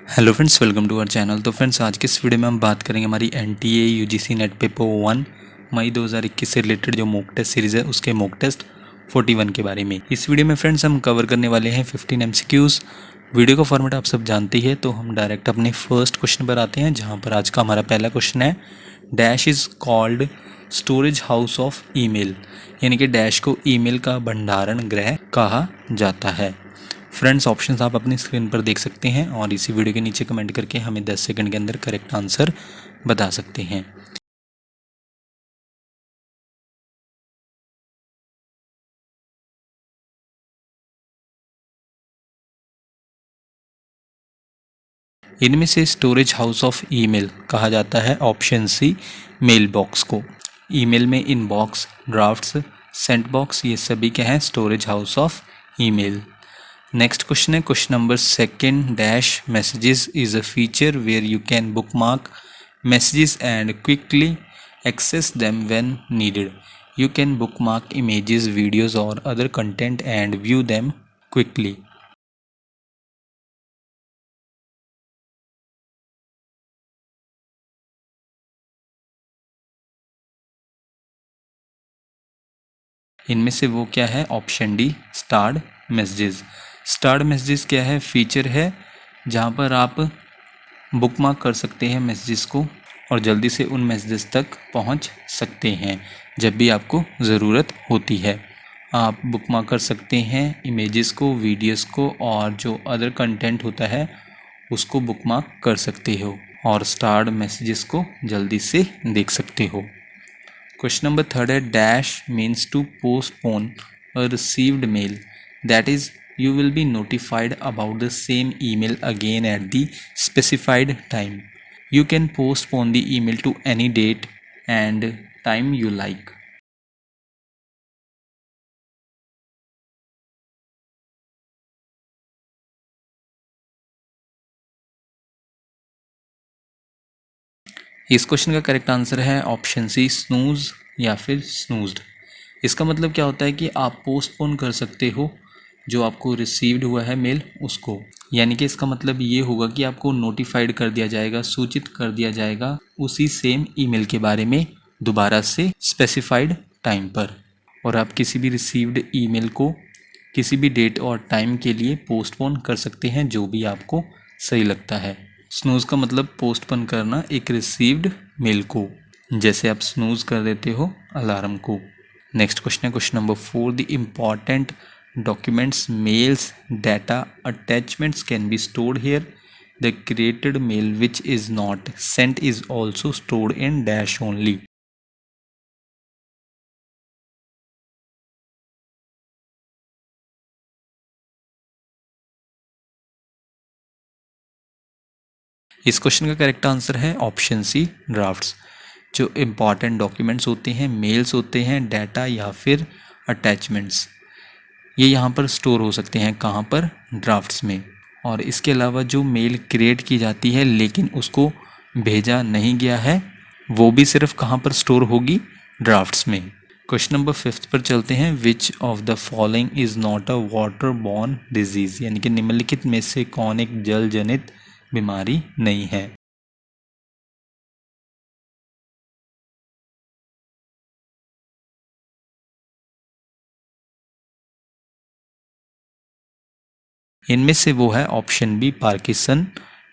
Hello friends, welcome to our channel. तो friends, आज के इस वीडियो में हम बात करेंगे हमारी एनटीए यूजीसी नेट पेपर 1 मई 2021 से रिलेटेड जो मॉक टेस्ट सीरीज़ है उसके मॉक टेस्ट 41 के बारे में। इस वीडियो में फ्रेंड्स हम कवर करने वाले हैं 15 एमसीक्यूज़। वीडियो का फॉर्मेट आप सब जानते ही है, तो हम डायरेक्ट अपने फर्स्ट क्वेश्चन पर आते हैं, जहाँ पर आज का हमारा पहला क्वेश्चन है, dash is called storage house of email, यानी कि डैश को ईमेल का भंडारण गृह कहा जाता है। फ्रेंड्स, ऑप्शंस आप अपनी स्क्रीन पर देख सकते हैं और इसी वीडियो के नीचे कमेंट करके हमें 10 सेकंड के अंदर करेक्ट आंसर बता सकते हैं। इनमें से स्टोरेज हाउस ऑफ ईमेल कहा जाता है ऑप्शन सी, मेल बॉक्स को। ईमेल में इनबॉक्स, ड्राफ्ट्स, सेंट बॉक्स, ये सभी क्या है, storage house of email. Next question है question number second, dash messages is a feature where you can bookmark messages and quickly access them when needed. You can bookmark images, videos or other content and view them quickly. इनमें से वो क्या है, option D, स्टार्ड messages. स्टार्ड messages क्या है, feature है जहाँ पर आप बुकमार्क कर सकते हैं मैसेजेस को और जल्दी से उन मैसेजेस तक पहुँच सकते हैं जब भी आपको ज़रूरत होती है। आप बुकमार्क कर सकते हैं इमेजेस को, वीडियोस को और जो अदर कंटेंट होता है उसको बुकमार्क कर सकते हो और स्टार्ड मैसेजेस को जल्दी से देख सकते हो। क्वेश्चन नंबर थर्ड है, dash means to postpone a received mail, that is you will be notified about the same email again at the specified time. You can postpone the email to any date and time you like. इस question का correct answer है option सी, snooze या फिर स्नूज्ड। इसका मतलब क्या होता है कि आप पोस्टपोन कर सकते हो जो आपको रिसीव्ड हुआ है मेल उसको, यानी कि इसका मतलब ये होगा कि आपको नोटिफाइड कर दिया जाएगा, सूचित कर दिया जाएगा उसी सेम ईमेल के बारे में दोबारा से स्पेसिफाइड टाइम पर। और आप किसी भी रिसीव्ड ईमेल को किसी भी डेट और टाइम के लिए पोस्टपोन कर सकते हैं जो भी आपको सही लगता है। स्नूज़ का मतलब पोस्टपोन करना एक रिसीव्ड मेल को, जैसे आप स्नूज़ कर देते हो अलार्म को। नेक्स्ट क्वेश्चन है question number 4, the important documents, mails, data, attachments can be stored here. The created mail which is not sent is also stored in dash only. इस question का करेक्ट आंसर है option C, drafts. जो important documents होते हैं, mails होते हैं, data या फिर अटैचमेंट्स, ये यहाँ पर स्टोर हो सकते हैं, कहाँ पर, ड्राफ्ट्स में। और इसके अलावा जो मेल क्रिएट की जाती है लेकिन उसको भेजा नहीं गया है, वो भी सिर्फ कहाँ पर स्टोर होगी, ड्राफ्ट्स में। क्वेश्चन नंबर 5 पर चलते हैं, which of the following is not a water borne disease, यानी कि निम्नलिखित में से कौन एक जल जनित बीमारी नहीं है। इनमें से वो है ऑप्शन बी, पार्किंसन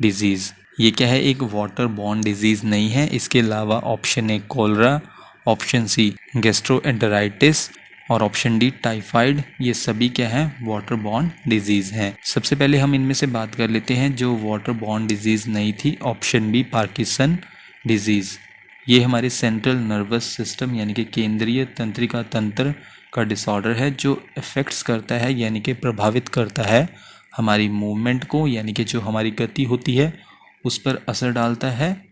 डिजीज़। ये क्या है, एक वाटर बॉर्न डिजीज़ नहीं है। इसके अलावा option A cholera, option C gastroenteritis और ऑप्शन डी टाइफाइड, ये सभी क्या है, वाटर बॉर्न डिजीज़ हैं। सबसे पहले हम इनमें से बात कर लेते हैं जो वाटर बॉर्न डिजीज़ नहीं थी, ऑप्शन बी, पार्किंसन डिजीज़। ये हमारे सेंट्रल नर्वस सिस्टम यानी कि केंद्रीय तंत्रिका तंत्र का डिसऑर्डर है जो इफ़ेक्ट्स करता है, यानी कि प्रभावित करता है हमारी मूवमेंट को, यानी कि जो हमारी गति होती है उस पर असर डालता है,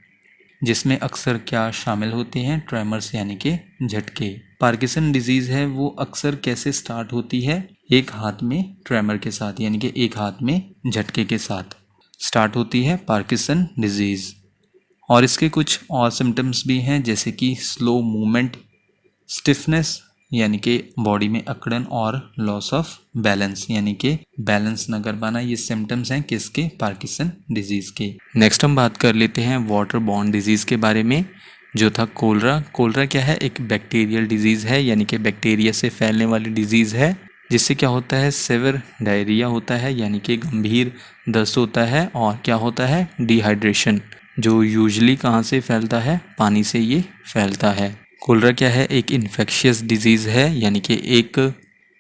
जिसमें अक्सर क्या शामिल होते हैं, ट्रेमर्स यानी कि झटके। पार्किंसन डिजीज़ है वो अक्सर कैसे स्टार्ट होती है, एक हाथ में ट्रेमर के साथ, यानी कि एक हाथ में झटके के साथ स्टार्ट होती है पार्किंसन डिजीज़। और इसके कुछ और सिम्टम्स भी हैं, जैसे कि स्लो मूवमेंट, स्टिफनेस यानी कि बॉडी में अकड़न और लॉस ऑफ बैलेंस यानी कि बैलेंस न कर पाना, ये सिम्टम्स हैं किसके? पार्किंसन डिजीज के। नेक्स्ट हम बात कर लेते हैं वाटर बॉर्न डिजीज के बारे में, जो था कोलरा। कोलरा क्या है? एक बैक्टीरियल डिजीज है, यानी कि बैक्टीरिया से फैलने वाली डिजीज है, जिससे क्या होता है? सेवर डायरिया होता है, यानी कि गंभीर दस्त होता है, और क्या होता है? डिहाइड्रेशन, जो यूजुअली कहाँ से फैलता है? पानी से ये फैलता है। कोलरा क्या है? एक इन्फेक्शियस डिजीज़ है, यानी कि एक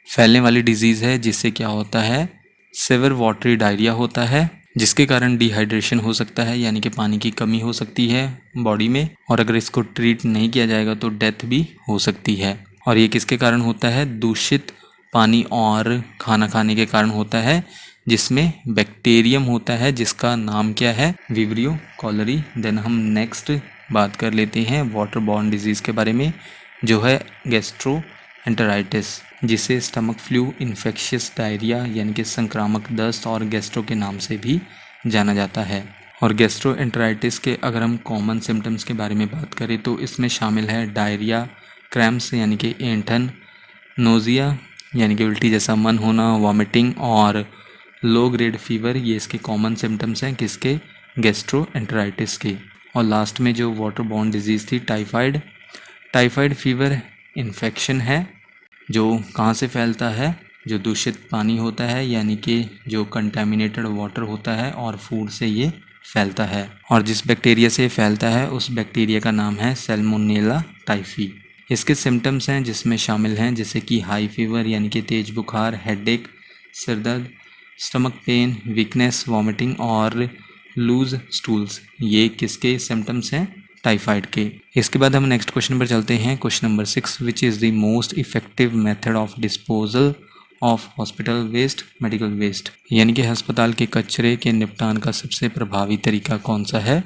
फैलने वाली डिजीज़ है, जिससे क्या होता है? सेवर वाटरी डायरिया होता है, जिसके कारण डिहाइड्रेशन हो सकता है, यानी कि पानी की कमी हो सकती है बॉडी में, और अगर इसको ट्रीट नहीं किया जाएगा तो डेथ भी हो सकती है। और ये किसके कारण होता है? दूषित पानी और खाना खाने के कारण होता है, जिसमें बैक्टीरियम होता है, जिसका नाम क्या है? Vibrio cholerae. देन हम नेक्स्ट बात कर लेते हैं वाटर बॉर्न डिजीज़ के बारे में, जो है गैस्ट्रोएंटेराइटिस, जिसे स्टमक फ्लू, इन्फेक्शियस डायरिया यानी कि संक्रामक दस्त और गैस्ट्रो के नाम से भी जाना जाता है। और गैस्ट्रोएंटेराइटिस के अगर हम कॉमन सिम्टम्स के बारे में बात करें तो इसमें शामिल है डायरिया, क्रैम्प्स यानी कि ऐंठन, नोज़िया यानी कि उल्टी जैसा मन होना, वॉमिटिंग, और लो ग्रेड फीवर, ये इसके कॉमन सिम्टम्स हैं किसके? गैस्ट्रोएंटेराइटिस के। और लास्ट में जो वाटर बॉर्न डिजीज़ थी टाइफाइड। टाइफाइड फीवर इन्फेक्शन है, जो कहाँ से फैलता है? जो दूषित पानी होता है, यानी कि जो कंटेमिनेटेड वाटर होता है, और फूड से ये फैलता है। और जिस बैक्टीरिया से फैलता है उस बैक्टीरिया का नाम है सैल्मोनेला टाइफी। इसके सिम्टम्स हैं जिसमें शामिल हैं जैसे कि हाई फीवर यानी कि तेज बुखार, हेडेक, सिरदर्द, स्टमक पेन, वीकनेस, वॉमिटिंग और लूज स्टूल्स। ये किसके सिम्टम्स हैं? टाइफाइड के। इसके बाद हम नेक्स्ट क्वेश्चन पर चलते हैं। Question number 6, which is the most effective method of disposal of hospital waste, medical waste, यानी कि अस्पताल के कचरे के निपटान का सबसे प्रभावी तरीका कौन सा है?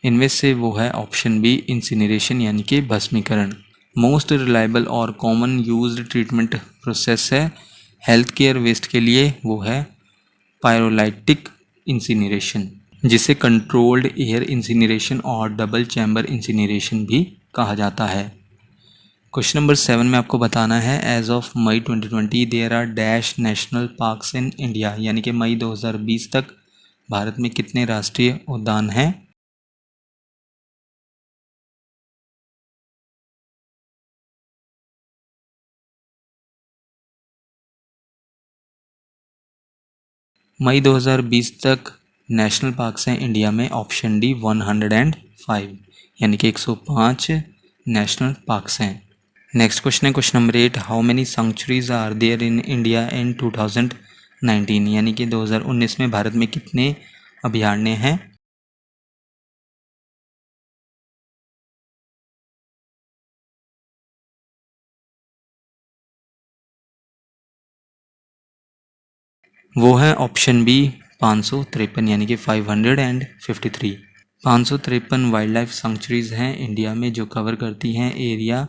इनमें से वो है ऑप्शन बी, इंसिनरेशन यानी कि भस्मीकरण। मोस्ट रिलायबल और कॉमन यूज्ड ट्रीटमेंट प्रोसेस है हेल्थ केयर वेस्ट के लिए, वो है पायरोलाइटिक इंसिनरेशन, जिसे कंट्रोल्ड एयर इंसिनरेशन और डबल चैम्बर इंसिनरेशन भी कहा जाता है। क्वेश्चन नंबर 7 में आपको बताना है, as of May 2020 there are dash national parks in India, यानी कि मई 2020 तक भारत में कितने राष्ट्रीय उद्यान हैं? मई 2020 तक नेशनल पार्क्स हैं इंडिया में, ऑप्शन डी 105, यानी कि 105 नेशनल पार्क्स हैं। नेक्स्ट क्वेश्चन है question number 8, how many sanctuaries are there in India in 2019, यानी कि 2019 में भारत में कितने अभयारण्य हैं? वो है ऑप्शन बी 553, यानी कि 553। 553 वाइल्ड लाइफ सेंचुरीज हैं इंडिया में, जो कवर करती हैं एरिया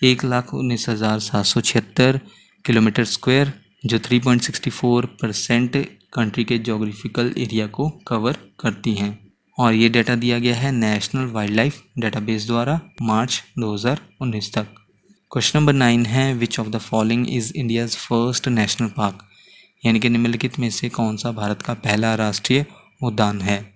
1,19,776 किलोमीटर स्क्वायर, जो 3.64% कंट्री के जोग्राफिकल एरिया को कवर करती हैं। और ये डाटा दिया गया है नेशनल वाइल्ड लाइफ डेटाबेस द्वारा मार्च 2019 तक। क्वेश्चन नंबर 9 है, which of the following is India's first national park, यानी कि निम्नलिखित में से कौन सा भारत का पहला राष्ट्रीय उद्यान है?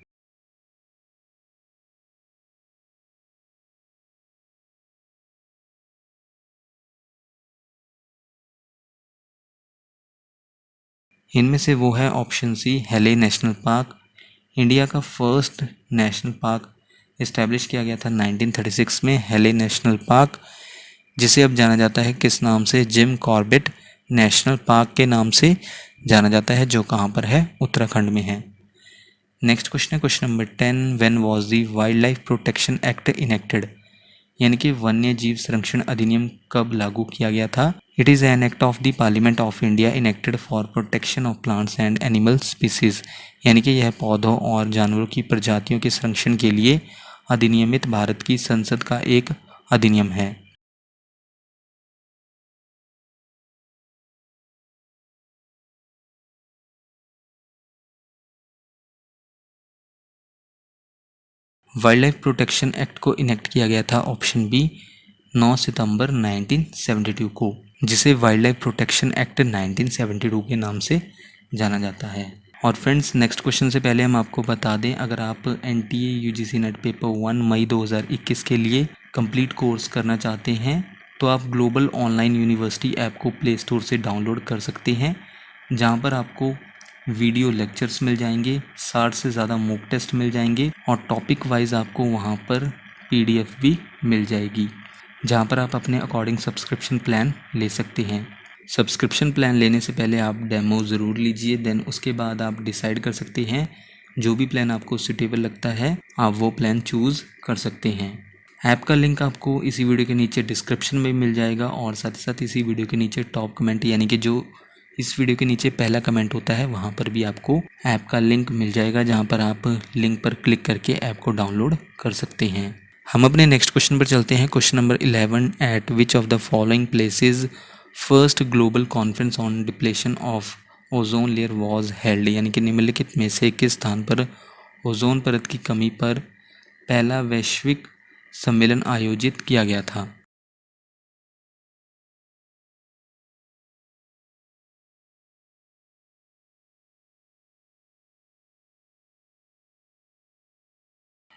इनमें से वो है ऑप्शन सी, हेले नेशनल पार्क। इंडिया का फर्स्ट नेशनल पार्क इस्टेब्लिश किया गया था 1936 में, हेले नेशनल पार्क, जिसे अब जाना जाता है किस नाम से? जिम कॉर्बेट नेशनल पार्क के नाम से जाना जाता है, जो कहाँ पर है? उत्तराखंड में है। नेक्स्ट क्वेश्चन है question number 10, when was the wild life protection act enacted, यानी कि वन्य जीव संरक्षण अधिनियम कब लागू किया गया था? It is an act of the parliament of India enacted for protection of plants and animal species, यानी कि यह पौधों और जानवरों की प्रजातियों के संरक्षण के लिए अधिनियमित भारत की संसद का एक अधिनियम है। वाइल्ड लाइफ प्रोटेक्शन एक्ट को इनेक्ट किया गया था ऑप्शन बी 9 सितंबर 1972 को, जिसे वाइल्ड लाइफ प्रोटेक्शन एक्ट 1972 के नाम से जाना जाता है। और फ्रेंड्स, नेक्स्ट क्वेश्चन से पहले हम आपको बता दें, अगर आप NTA UGC नेट पेपर 1 मई 2021 के लिए कंप्लीट कोर्स करना चाहते हैं तो आप ग्लोबल ऑनलाइन यूनिवर्सिटी ऐप को प्ले स्टोर से डाउनलोड कर सकते हैं, जहां पर आपको वीडियो लेक्चर्स मिल जाएंगे, 60 से ज़्यादा मॉक टेस्ट मिल जाएंगे और टॉपिक वाइज आपको वहां पर PDF भी मिल जाएगी, जहां पर आप अपने अकॉर्डिंग सब्सक्रिप्शन प्लान ले सकते हैं। सब्सक्रिप्शन प्लान लेने से पहले आप डेमो ज़रूर लीजिए, देन उसके बाद आप डिसाइड कर सकते हैं जो भी प्लान आपको सूटेबल लगता है आप वो प्लान चूज़ कर सकते हैं। ऐप का लिंक आपको इसी वीडियो के नीचे डिस्क्रिप्शन में मिल जाएगा और साथ ही साथ इसी वीडियो के नीचे टॉप कमेंट यानी कि जो इस वीडियो के नीचे पहला कमेंट होता है वहाँ पर भी आपको ऐप का लिंक मिल जाएगा, जहाँ पर आप लिंक पर क्लिक करके ऐप को डाउनलोड कर सकते हैं। हम अपने नेक्स्ट क्वेश्चन पर चलते हैं। Question number 11, eight which of the following places first global conference on depletion of ozone layer was held, यानी कि निम्नलिखित में से किस स्थान पर ओजोन परत की कमी पर पहला वैश्विक सम्मेलन आयोजित किया गया था।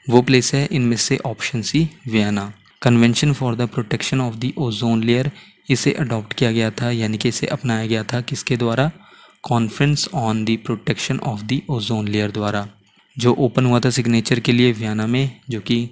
वो प्लेस है इनमें से option C Vienna. Convention for the protection of the ozone layer इसे अडॉप्ट किया गया था, यानी कि इसे अपनाया गया था किसके द्वारा? Conference on the protection of the ozone layer द्वारा, जो ओपन हुआ था सिग्नेचर के लिए वियना में, जो कि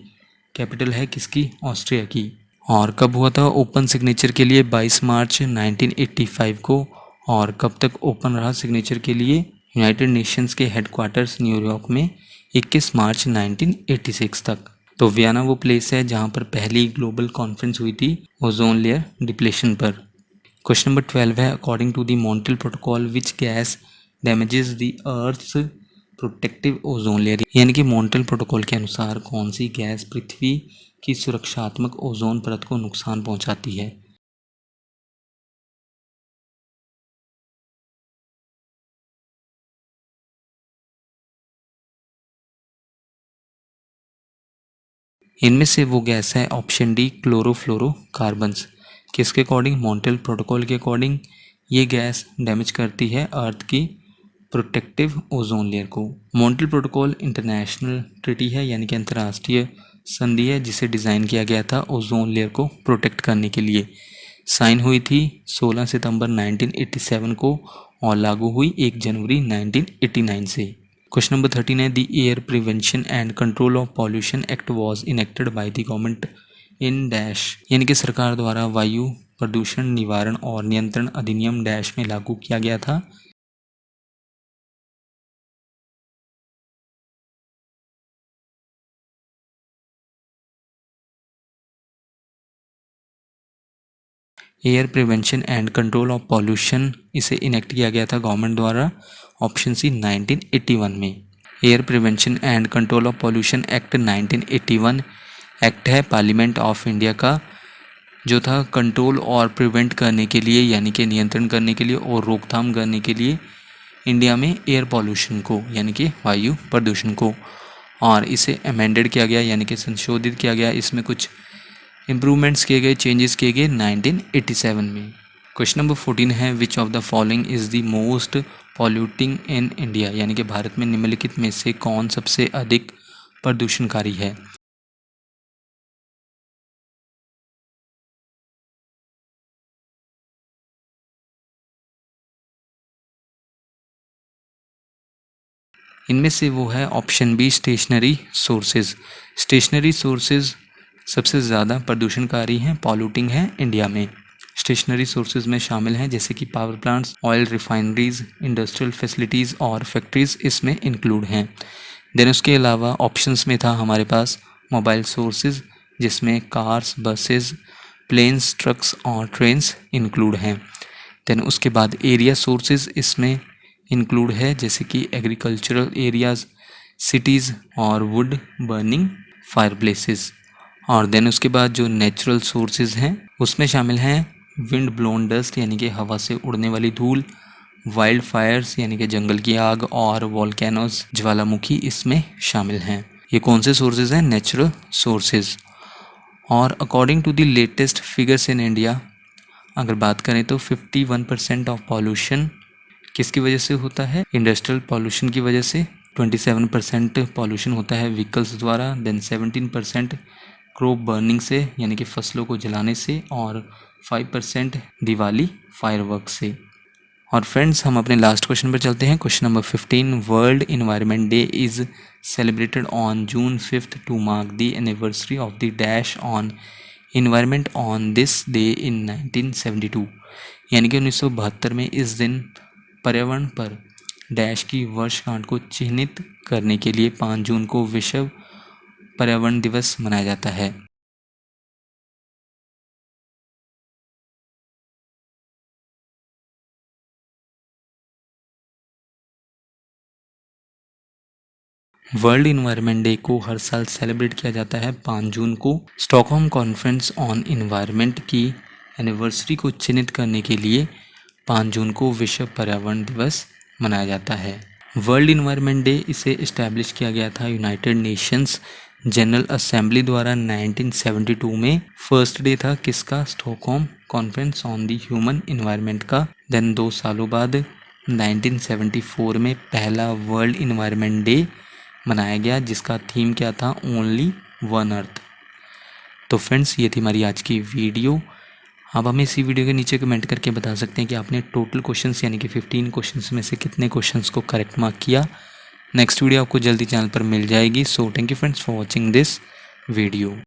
कैपिटल है किसकी? ऑस्ट्रिया की। और कब हुआ था ओपन सिग्नेचर के लिए? 22 मार्च 1985 को। और कब तक ओपन रहा सिग्नेचर के लिए? यूनाइटेड नेशंस के हेडक्वार्टर्स न्यूयॉर्क में 21 मार्च 1986 तक। तो वियना वो प्लेस है जहां पर पहली ग्लोबल कॉन्फ्रेंस हुई थी ओजोन लेयर डिप्लेशन पर। क्वेश्चन नंबर 12 है, according to the Montreal Protocol which gas damages the earth's protective ozone layer, यानी कि मॉन्ट्रियल प्रोटोकॉल के अनुसार कौन सी गैस पृथ्वी की सुरक्षात्मक ओजोन परत को नुकसान पहुंचाती है? इनमें से वो गैस है ऑप्शन डी क्लोरोफ्लोरोकार्बन्स। किसके अकॉर्डिंग? मॉन्ट्रियल प्रोटोकॉल के अकॉर्डिंग ये गैस डैमेज करती है अर्थ की प्रोटेक्टिव ओजोन लेयर को। मॉन्ट्रियल प्रोटोकॉल इंटरनेशनल ट्रीटी है, यानी कि अंतर्राष्ट्रीय संधि है जिसे डिज़ाइन किया गया था ओजोन लेयर को प्रोटेक्ट करने के लिए। साइन हुई थी 16 सितंबर 1987 को और लागू हुई 1 जनवरी 1989 से। क्वेश्चन नंबर 13 है, the air prevention and control of pollution act was enacted by the government in dash, यानी कि सरकार द्वारा वायु प्रदूषण निवारण और नियंत्रण अधिनियम डैश में लागू किया गया था। Air prevention and control of pollution इसे इनेक्ट किया गया था गवर्नमेंट द्वारा, ऑप्शन सी 1981 में। Air prevention and control of pollution act 1981 act है पार्लियामेंट ऑफ इंडिया का, जो था कंट्रोल और प्रिवेंट करने के लिए, यानी कि नियंत्रण करने के लिए और रोकथाम करने के लिए इंडिया में एयर पॉल्यूशन को, यानी कि वायु प्रदूषण को। और इसे अमेंडेड किया गया, यानी कि संशोधित किया गया, इसमें कुछ इम्प्रूवमेंट्स किए गए, चेंजेस किए गए 1987 में। क्वेश्चन नंबर 14 है, which of the following is the most polluting in India, यानी कि भारत में निम्नलिखित में से कौन सबसे अधिक प्रदूषणकारी है? इनमें से वो है option B stationary sources. Stationary sources सबसे ज़्यादा प्रदूषणकारी हैं, पॉल्यूटिंग हैं इंडिया में। स्टेशनरी सोर्सेज में शामिल हैं जैसे कि power plants, oil refineries, industrial facilities और फैक्ट्रीज़ इसमें इंक्लूड हैं। देन उसके अलावा ऑप्शंस में था हमारे पास मोबाइल सोर्सेज, जिसमें कार्स, बसेस, प्लेन्स, ट्रक्स और ट्रेन्स इंक्लूड हैं। देन उसके बाद एरिया सोर्सेज इसमें इंक्लूड है जैसे कि एग्रीकल्चरल एरियाज़, सिटीज़ और वुड बर्निंग फायर प्लेसेस। और देन उसके बाद जो नेचुरल सोर्सेज हैं उसमें शामिल हैं विंड ब्लोन डस्ट, यानी कि हवा से उड़ने वाली धूल, वाइल्ड फायर्स यानी कि जंगल की आग, और वॉल्केनोज ज्वालामुखी इसमें शामिल हैं। ये कौन से सोर्सेज हैं? Natural sources. और according to the latest figures in India, अगर बात करें तो 51% ऑफ पॉल्यूशन किसकी वजह से होता है? इंडस्ट्रियल पॉल्यूशन की वजह से। 27% पॉल्यूशन होता है व्हीकल्स द्वारा। देन 17% क्रॉप बर्निंग से, यानी कि फसलों को जलाने से। और 5% दिवाली फायरवर्क से। और फ्रेंड्स, हम अपने लास्ट क्वेश्चन पर चलते हैं। Question number 15, world environment day is celebrated on June 5 to mark the anniversary of the dash on environment on this day in 1972। यानी कि 1972 में इस दिन पर्यावरण पर डैश की वर्षगांठ को चिन्हित करने के लिए 5 जून को विश्व पर्यावरण दिवस मनाया जाता है। वर्ल्ड इन्वायरमेंट डे को हर साल सेलिब्रेट किया जाता है 5 जून को। स्टॉकहोम कॉन्फ्रेंस ऑन इन्वायरमेंट की एनिवर्सरी को चिन्हित करने के लिए 5 जून को विश्व पर्यावरण दिवस मनाया जाता है। वर्ल्ड इन्वायरमेंट डे इसे इस्टेब्लिश किया गया था यूनाइटेड नेशंस जनरल असेंबली द्वारा 1972 में। फर्स्ट डे था किसका? Stockholm conference on the human environment का। देन 2 सालों बाद 1974 में पहला वर्ल्ड इन्वायरमेंट डे मनाया गया, जिसका थीम क्या था? Only one earth. तो फ्रेंड्स, ये थी हमारी आज की वीडियो। आप हमें इसी वीडियो के नीचे कमेंट करके बता सकते हैं कि आपने टोटल क्वेश्चंस यानी कि 15 क्वेश्चंस में से कितने क्वेश्चंस को करेक्ट मार्क किया। नेक्स्ट वीडियो आपको जल्दी चैनल पर मिल जाएगी। So thank you friends for watching this video.